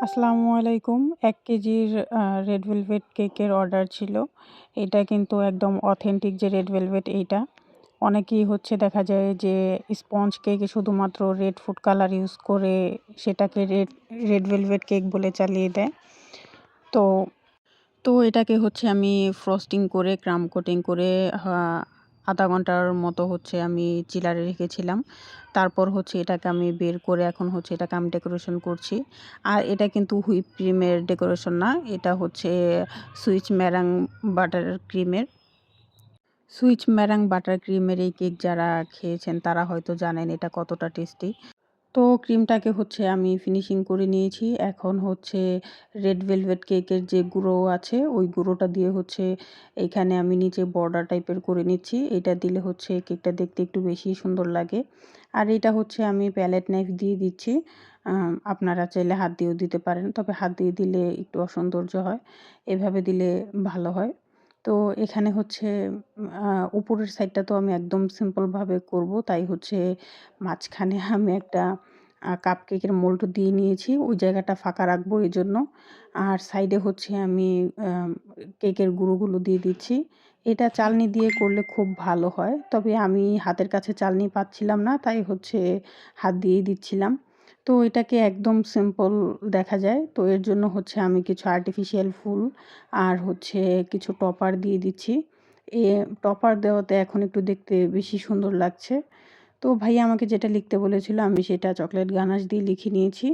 আসসালামু আলাইকুম। ১ কেজির রেড ভেলভেট কেকের অর্ডার ছিল। এটা কিন্তু একদম অথেন্টিক যে রেড ভেলভেট এইটা। অনেকেই দেখা যায় যে স্পঞ্জ কেকে শুধুমাত্র রেড ফুড কালার ইউজ করে সেটাকে রেড ভেলভেট কেক বলে চালিয়ে দেয়। তো তো এটাকে আমি ফ্রস্টিং করে ক্রাম্ব কোটিং করে হা ০.৫ ঘন্টার মতো আমি চিলারে রেখেছিলাম। তারপর এটাকে আমি বের করে এখন এটাকে আমি ডেকোরেশন করছি। আর এটা কিন্তু হুইপ ক্রিমের ডেকোরেশন না। এটা সুইচ মেরাং বাটার ক্রিমের। সুইচ মেরাং বাটার ক্রিমের এই কেক যারা খেয়েছেন তারা হয়তো জানেন এটা কতটা টেস্টি। তো ক্রিমটাকে আমি ফিনিশিং করে নিয়েছি। এখন রেড ভেলভেট কেকের যে গুঁড়ো আছে ওই গুঁড়োটা দিয়ে এইখানে আমি নিচে বর্ডার টাইপের করে নিচ্ছি। এটা দিলে কেকটা দেখতে একটু বেশি সুন্দর লাগে। আর এটা আমি প্যালেট নাইফ দিয়ে দিচ্ছি। আপনারা চাইলে হাত দিয়েও দিতে পারেন। তবে হাত দিয়ে দিলে একটু অসৌন্দর্য হয়। এভাবে দিলে ভালো হয়। তো এখানে উপরের সাইডটা তো আমি একদম সিম্পলভাবে করব। তাই মাঝখানে আমি একটা কাপকেকের মোল্ড দিয়ে নিয়েছি। ওই জায়গাটা ফাঁকা রাখবো এজন্য। আর সাইডে আমি কেকের গুঁড়োগুলো দিয়ে দিচ্ছি। এটা চালনি দিয়ে করলে খুব ভালো হয়। তবে আমি হাতের কাছে চালনি পাচ্ছিলাম না। তাই হাত দিয়েই দিচ্ছিলাম। তো এটাকে একদম সিম্পল দেখা যায়। তো এর জন্য আমি কিছু আর্টিফিশিয়াল ফুল আর কিছু টপার দিয়ে দিচ্ছি। এ টপার দেওয়াতে এখন একটু দেখতে বেশি সুন্দর লাগছে। তো ভাইয়া আমাকে যেটা লিখতে বলেছিল আমি সেটা চকলেট গানাশ দিয়ে লিখে নিয়েছি।